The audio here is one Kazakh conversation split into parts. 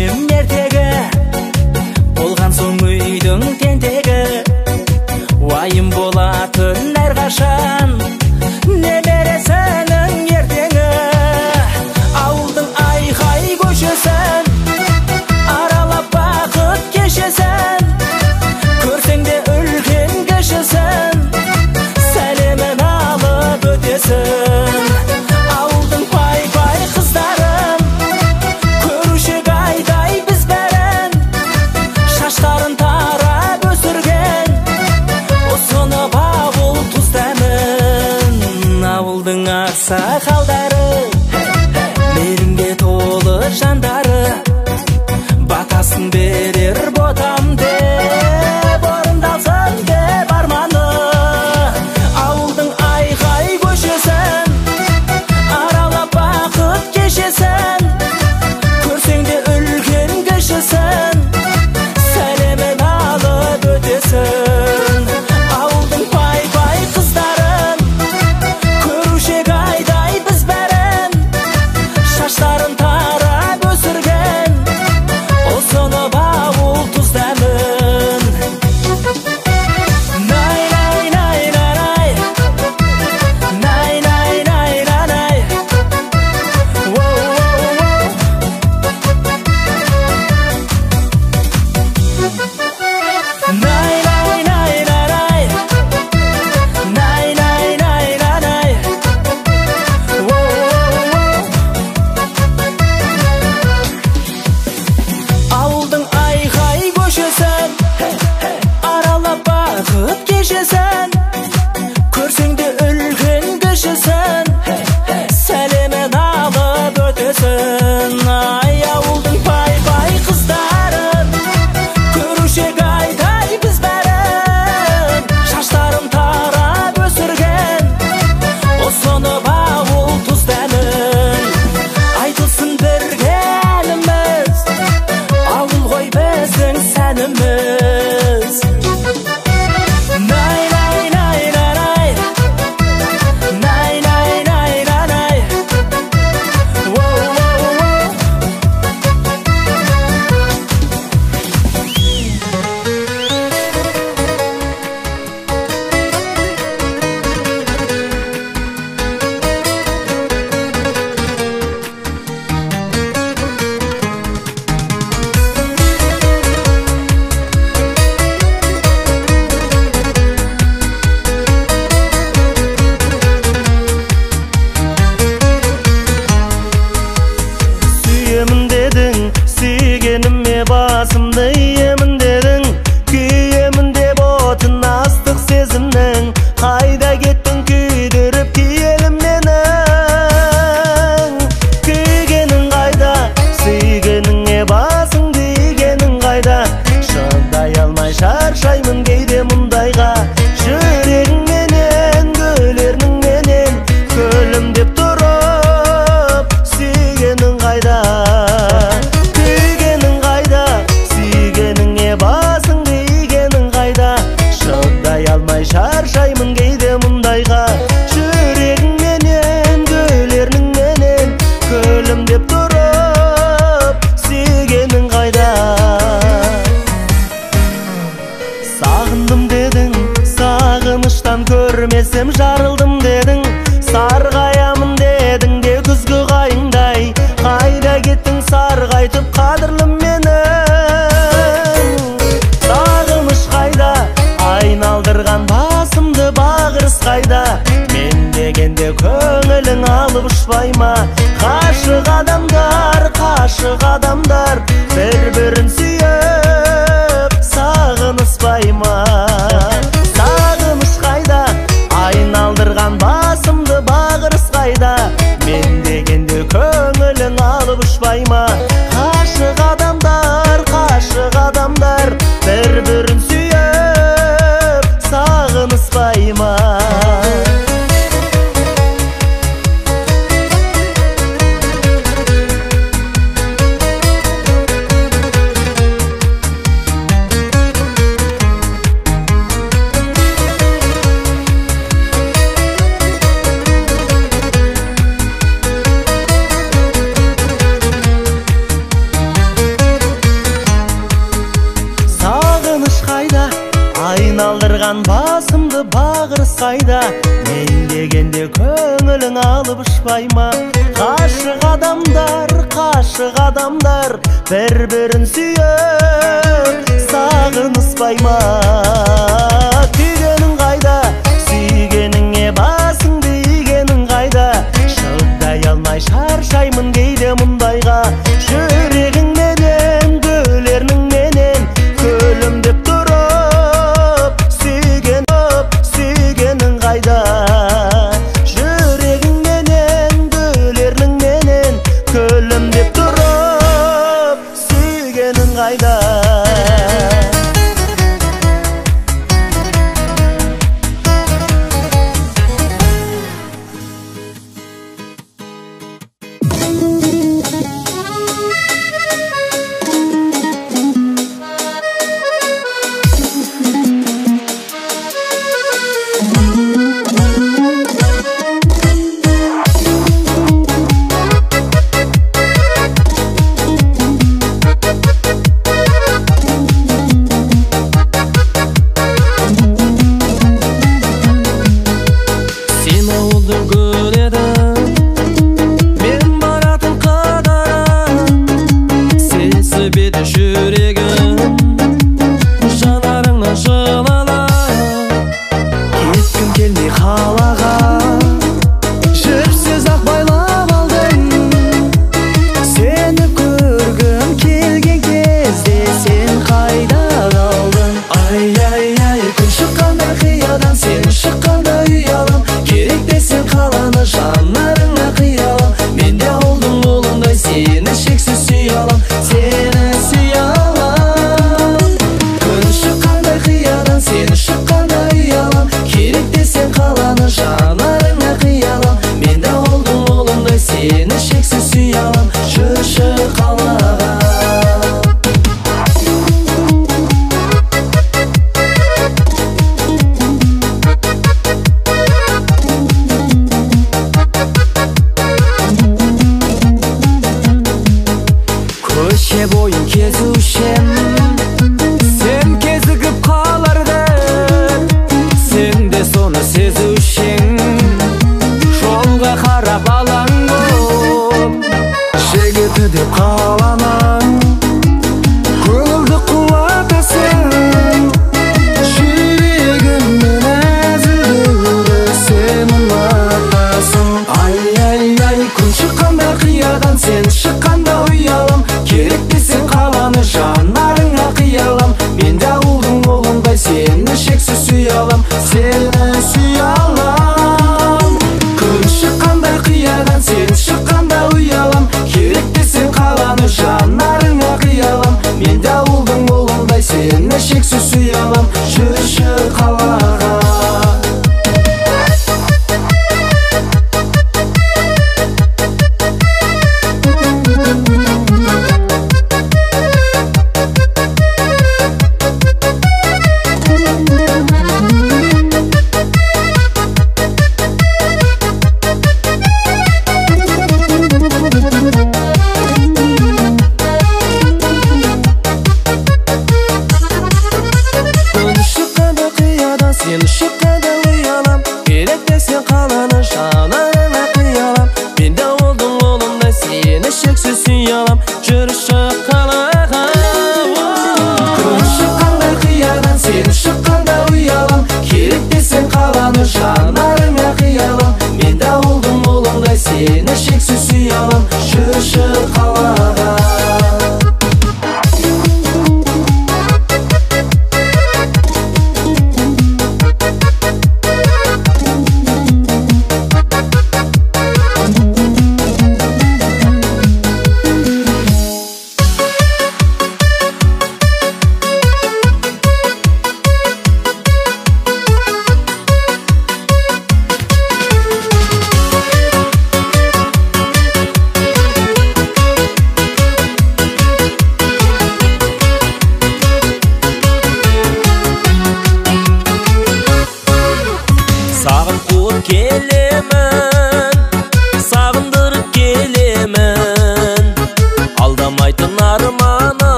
кешем ертегі, болған соң үйдің тентегі. Уайым болатын әрқашан, не бересінің ертеңі. Ауылдың айқай көшесін, аралап бақыт кешесін. Көрсең де үлкен кішісін, сәлемін алып өтесін. Ауылдың пай-пай қыздарын, көруші айдай біз бәрін. Шаштарын тарап өсірген, ұсынып ауыл тұз дәмін. Ауылдың ақсақалдары, мейірімге толы жандары, батасын берер ботам деп, орындалсын деп арманы. Ауылдың айқай көшесін, аралап бақыт кешесін. Көрсең де үлкен кішісін, сәлемін алып өтесін. Ауылдың пай-пай қыздарын, көруші айдай біз бәрін. Шаштарын тарап өсірген, ұсынып ауыл тұз дәмін. Най-най-най-най-най, най-най-най-най-най. Воу-воу-воу. Най-най-най-най-най, най-най-най-най-най. Воу-воу-воу. Ауылдың айқай көшесін, аралап бақыт кешесін. Көрсең де үлкен кішісін, сәлемін алып өтесін. Ай, ауылдың пай-пай қыздарын, көруші айдай біз бәрін. Шаштарын тарап өсірген, ұсынып ауыл тұз дәмін. Айтылсын бірге әліміз, ауыл ғой біздің сәніміз. Най-най-най-най-най, най-най-най-най-най. Воу-воу-воу. Сүйемін дедің, сүйгеніме басымды иемін дедің. Күйемін деп отын астық сезімнің, қайда кеттің күйдіріп киелім менің. Күйгенің қайда, сүйгеніңе басыңды игенің қайда. Шыдай алмай шаршаймын кейде мұндайға. Жүрегіңменен, көлерніңменен, көлім деп тұрып, сүйгенің қайда. Күйгенің қайда, сүйгеніңе басыңды игенің қайда. Шыдай алмай шаршаймын кейде мұндайға. Жүрегіңменен, көлерніңменен, көлім деп тұрып, сүйгенің қайда. Сағындым дедің, сағыныштан көрмесем жарылдым дедің. Сарғаямын дедің де күзгі қайыңдай, қайда кеттің сарғайтып қадірлім менің. Сағыныш қайда, айналдырған басымды бағырыс қайда. Мен дегенде көңілің алып ұшпай ма? Қашық адамдар, бір-бірін сүйіп, сағыныспай ма? Сағыныш қайда, айналдырған басымды бағырыс қайда. Мен дегенде көңілің алып ұшпай ма? Қашық адамдар, бір-бірін сүйіп, сағыныспай ма? қайда, мен дегенде көңілің алып ұшпайма. Қашық адамдар бір-бірін сүйіп сағыныспайма. Күйгенің қайда, сүйгеніңе басыңды игенің қайда. Шыдай алмай шаршаймын кейде мұндайға. Жүрегіңменен, гүлеріңменен көлімдеп тұрып сүйгенің қайда. Жүрегіңменен, гүлеріңменен көлімдеп тұрып сүйгенің қайда.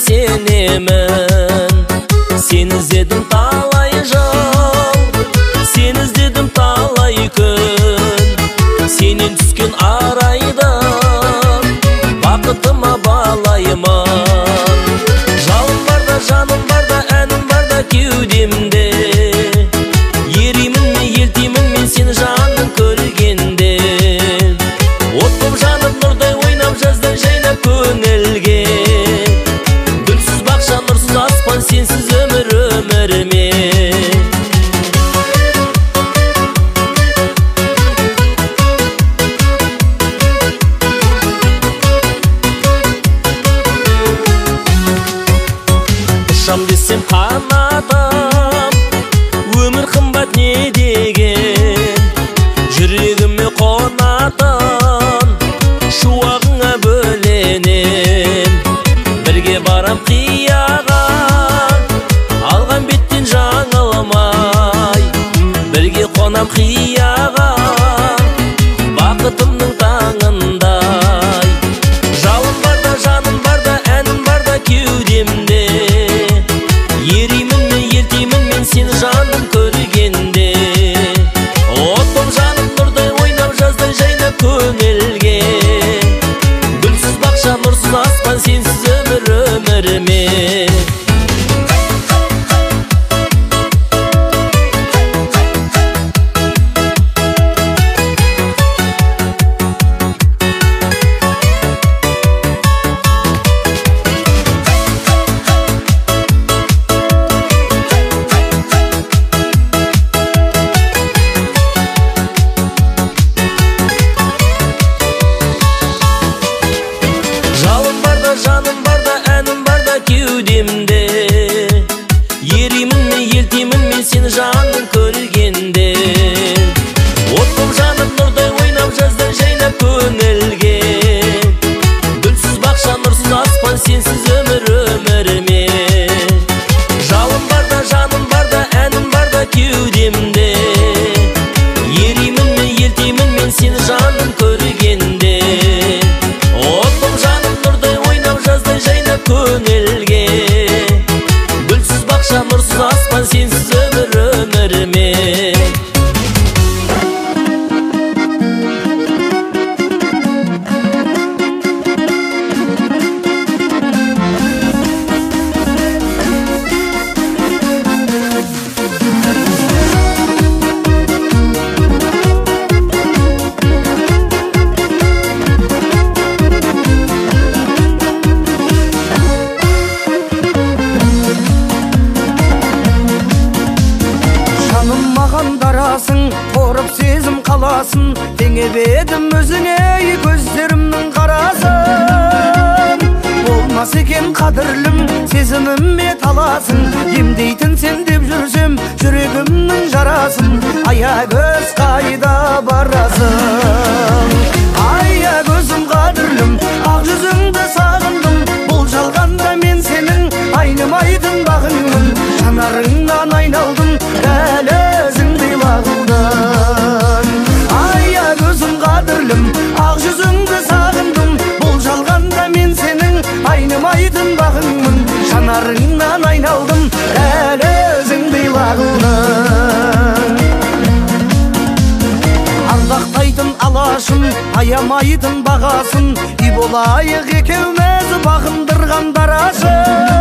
сенемін, сен іздедім талай жыл. бақытыма балаймын. Жалым барда, жаным барда, әнім барда кеудемде. Еримін мен, елтеймін мен сені жаным көргенде. Оттым жанып нұрдай ойнап жаздай жайнап көңілге. Гүлсіз бақша, нұрсыз аспан, сенсіз өмір өмірме. Ұшам десем қанатым, өмір қымбат не деген. Жүрегіме қонатын, шуағыңа бөленем. Бірге барам қияға, алған беттен жаңылмай. Бірге қонам қияға, бақытымның таңындай. Жалым барда, жаным барда, әнім барда кеудемде. Еримін мен, елтеймін мен сені жаным көргенде. Оттым жаным нұрдай ойнап жаздай жайнап көңілге. Гүлсіз бақша, нұрсыз аспан, сенсіз өмір өмірме. Жалым барда, жаным барда, әнім барда кеудемде. Еримін мен, елтеймін мен сені жаным көргенде. Оттым жанып нұрдай ойнап жаздай жайнап көңілге. Гүлсіз бақша, нұрсыз аспан, сенсіз өмір өмірме. Жалым барда, жаным барда, әнім барда кеудемде. Еримін мен, елтеймін мен сені жаным көргенде. Оттым жаным нұрдай ойнап жаздай жайнап көңілге. Гүлсіз бақша, нұрсыз аспан, сенсіз өмір өмірме. Жаным маған дарасың, қорып сезім қаласын. Теңеп едім өзіңе көздерімнің қарасын. Болмас екен қадірлім, сезіміме таласың. Емдейтін сен деп жүрсем, жүрегімнің жарасын. Аягөз қайда барасың? Аягөзім қадірлім, ақ жүзіңді сағындым. Бұл жалғанда мен сенің айнымайтын бағыңмын. Жанарыңнан айналдым, дәл өзіңдей лағылдың. Аягөзім қадірлім, ақ жүзіңді сағындым. Бұл жалғанда мен сенің айнымайтын бағыңмын. Жанарыңнан айналдым, дәл өзіңдей лағылдың. Ардақтайтын алашым, аямайтын бағасын. Үй болайық екеуміз бағындырған дарашың.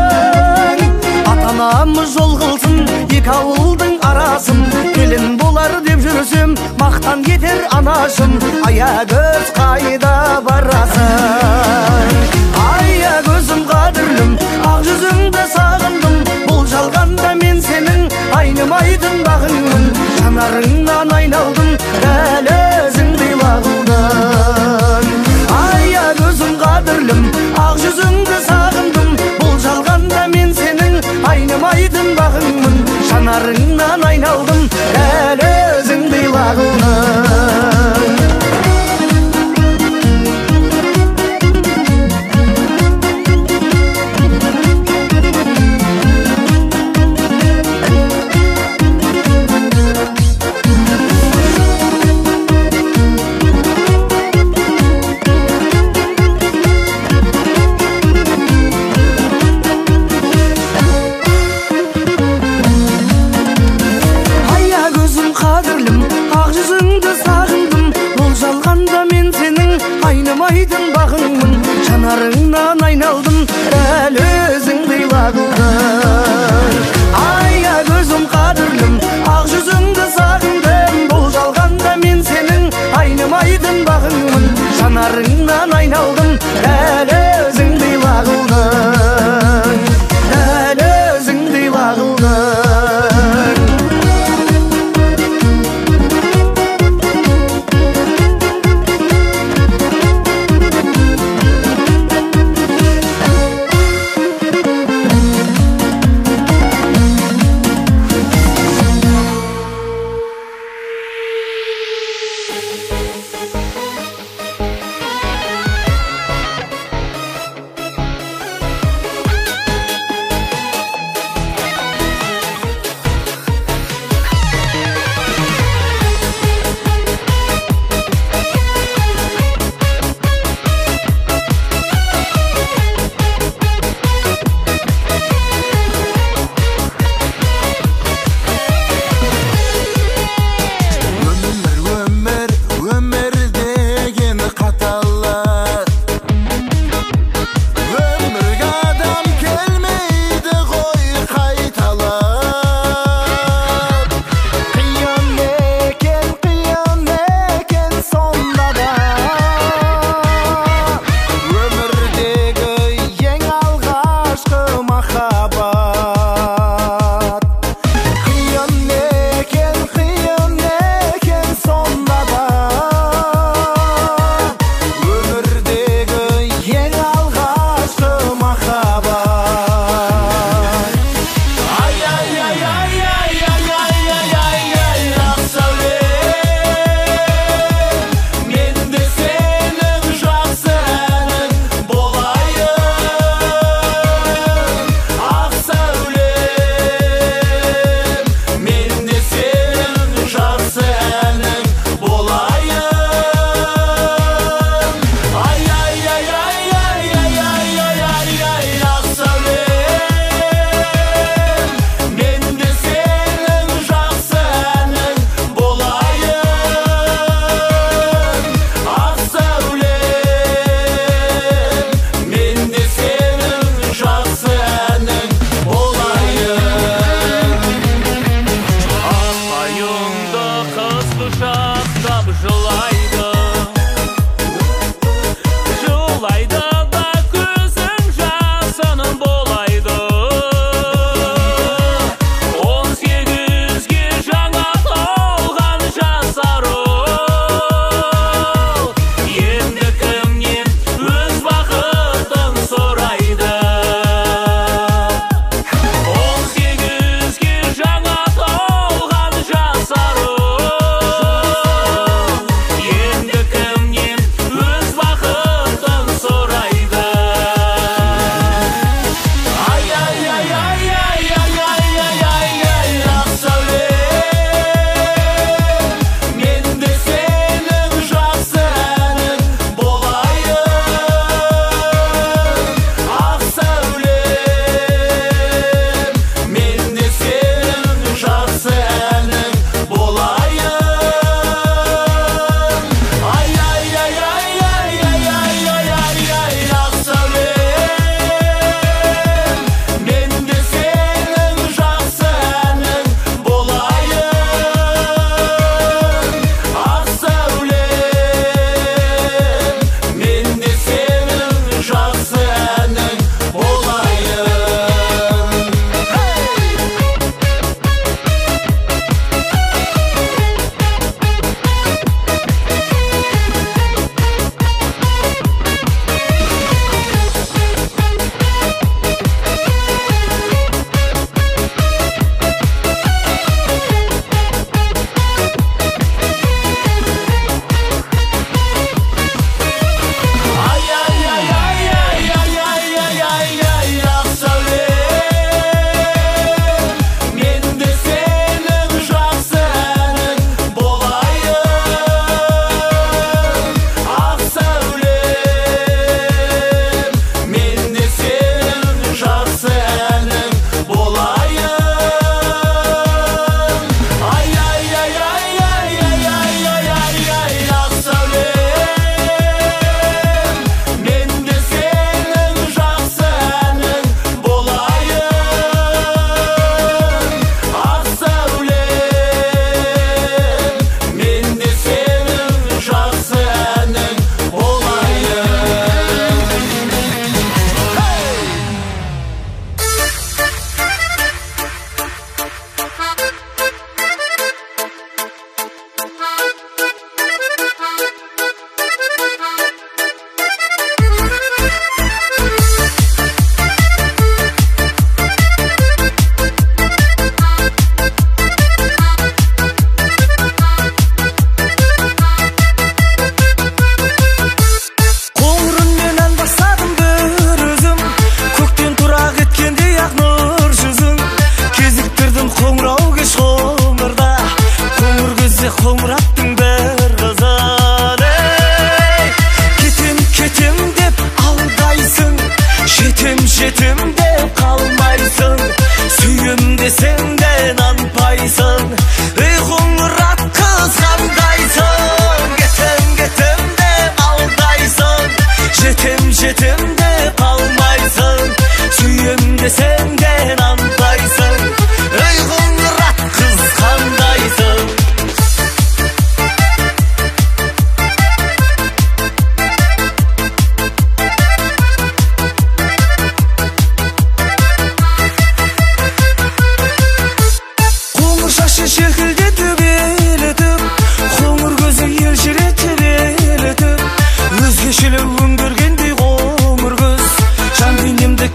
Ата-анамыз жол қылсын, екі ауылдың арасын. Келін болар деп жүрсем, мақтан кетер анашым. Аягөз қайда барасың? Аягөзім қадірлім, ақ жүзіңді сағындым. Бұл жалғанда мен сенің айнымайтын бағыңмын. Жанарыңнан айналдым, дәл өзіңдей лағылдың. Аягөзім қадірлім, ақ жүзіңді сағындым. Бұл жалғанда мен сенің айнымайтын бағыңмын. Жанарыңнан айналдым, дәл өзіңдей лағылдың. жанарыңнан айналдым, әлі өзіңді ойладым. Ая көзім қадірлім, ақ жүзіңді сағындым, бұл жалғанда мен сенің айнымайтын бағыңмын. Жанарыңнан айналдым, әлі өзіңді ойладым, әлі өзіңді ойладым.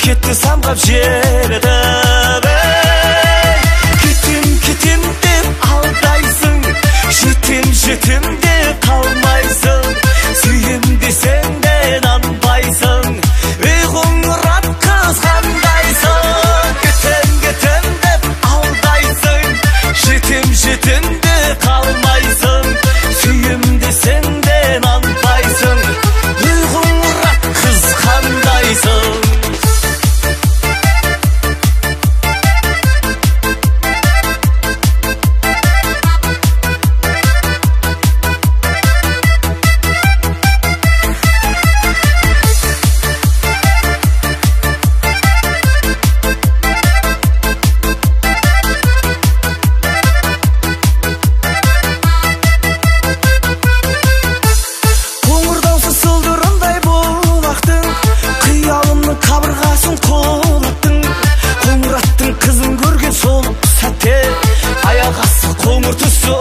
кетті самғап желетіп кетем деп алдайсың, жетем деп қалмайсың, сүйем десең де нанбайсың, ей қоңырат қыз қандайсың. Кетем деп алдайсың, жетем деп қалмайсың, сүйем десең де нанбайсың, ей қоңырат қыз қандайсың. Қоңыр түсі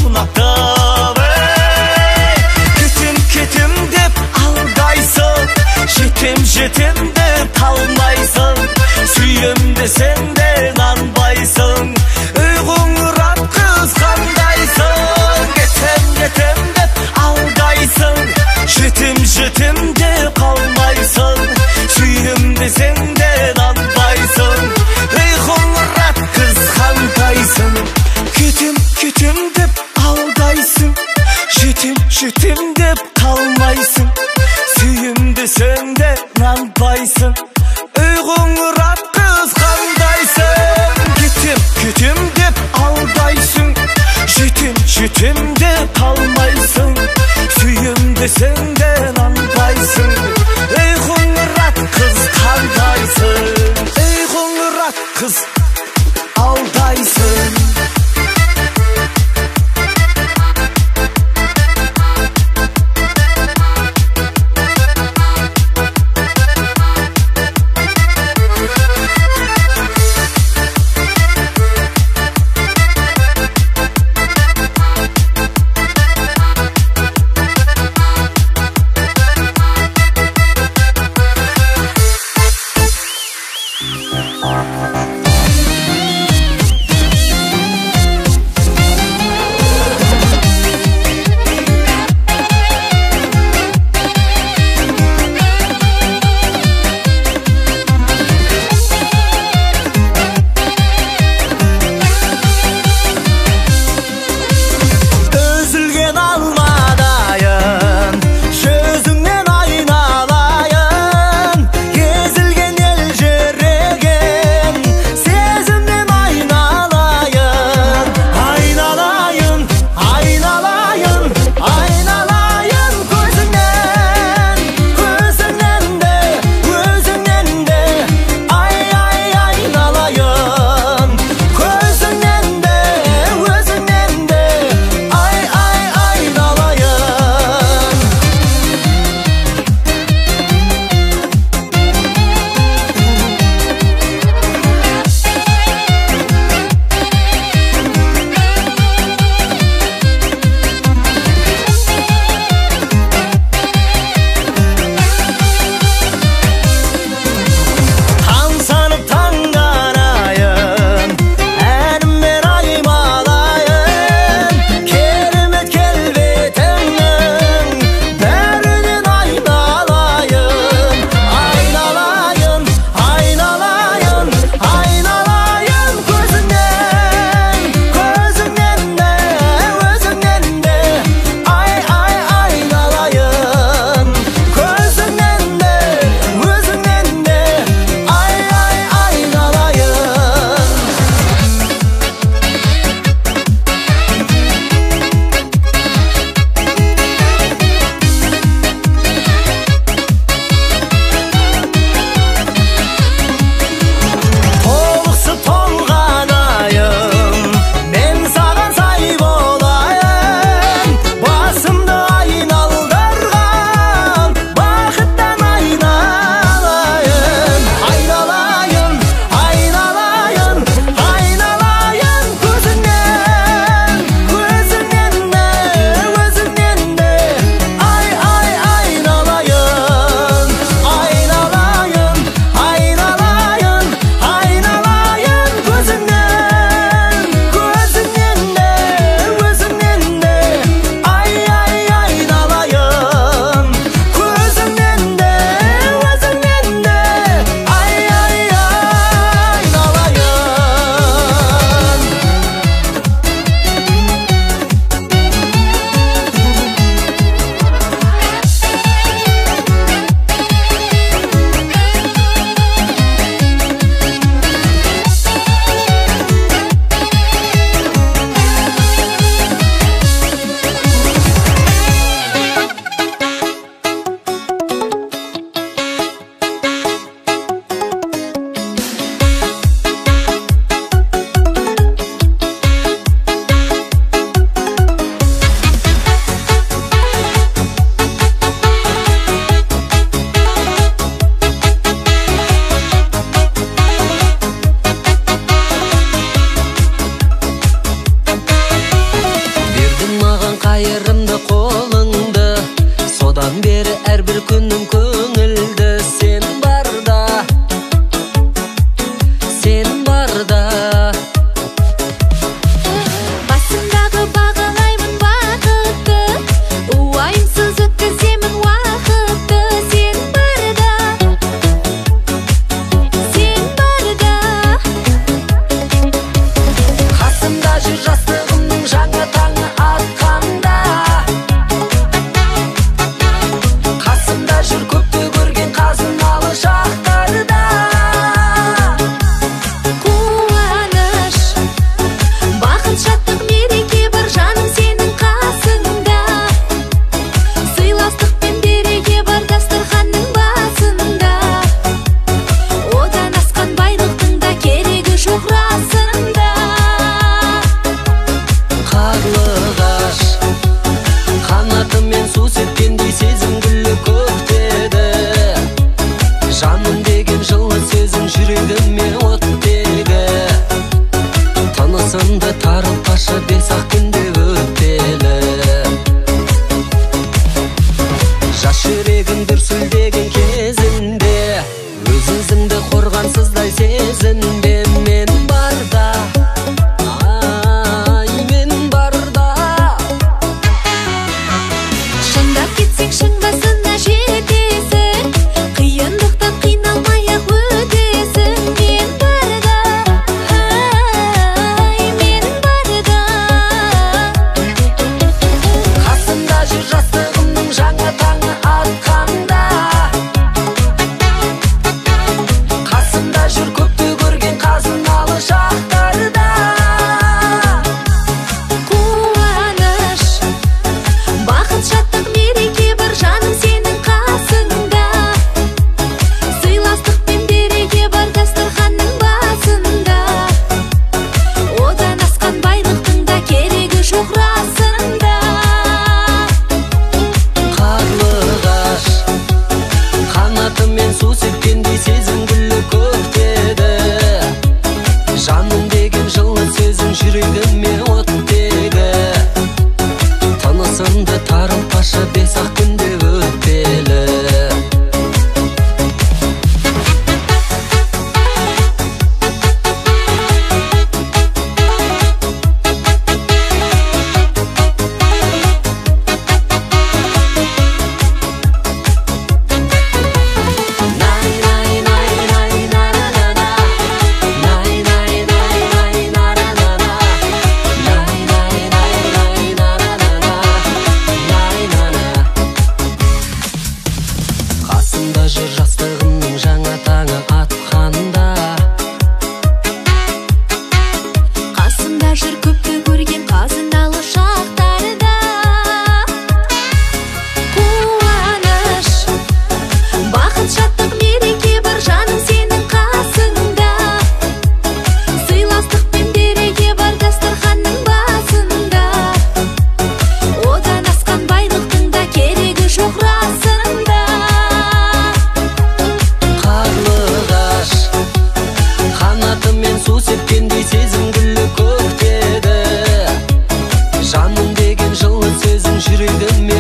ұнатып кетем деп алдайсың, жетем деп қалмайсың, сүйем десең де нанбайсың, ей қоңырат қыз қандайсың. Кетем деп алдайсың, жетем деп қалмайсың, сүйем десең де нанбайсың, ей қоңырат қыз қандайсың. Кетем деп алдайсың, жетем деп қалмайсың, сүйем десең де нанбайсың, ей қоңырат қыз қандайсың. Кетем деп алдайсың, жетем деп қалмайсың, сүйем десең де нанбайсың, ей қоңырат қыз қандайсың, ей қоңырат қыз алдайсың. Өз-өзіңді қорғансыздай сезінбе, мен барда, ай, мен барда. Шындап кетсең шың басына жетесің, қиындықтан қиналмай-ақ өтесің. Мен барда, ай, мен барда. Қасымда жүр жастығымның жаңа таңы атқанда, қасымда жүр көпті көрген қазыналы шақтарда. Қуаныш, бақыт, шаттық, мереке бар жаным сенің қасыңда. Сыйластық пен береке бар дастарханның басында. Одан асқан байлықтың да керегі жоқ расында. Қарлығаш қанатымен су сепкендей сезім гүлі көктеді. Жаным деген жылы сөзің жүрегіме оттегі. Тынысымды тарылтпашы бес-ақ күнде өтпелі. Қасымда жүр жастығымның жаңа таңы атқанда, Қасымда жүр көпті көрген қазыналы шақтарда. Қуаныш, бақыт, шаттық, мереке бар жаным сенің қасыңда. Сыйластық пен береке бар дастарханның басында. Одан асқан байлықтың да керегі жоқ расында. қарлығаш қанатымен су сепкендей сезім гүлі көктеді. Жаным деген жылы сөзің жүрегіме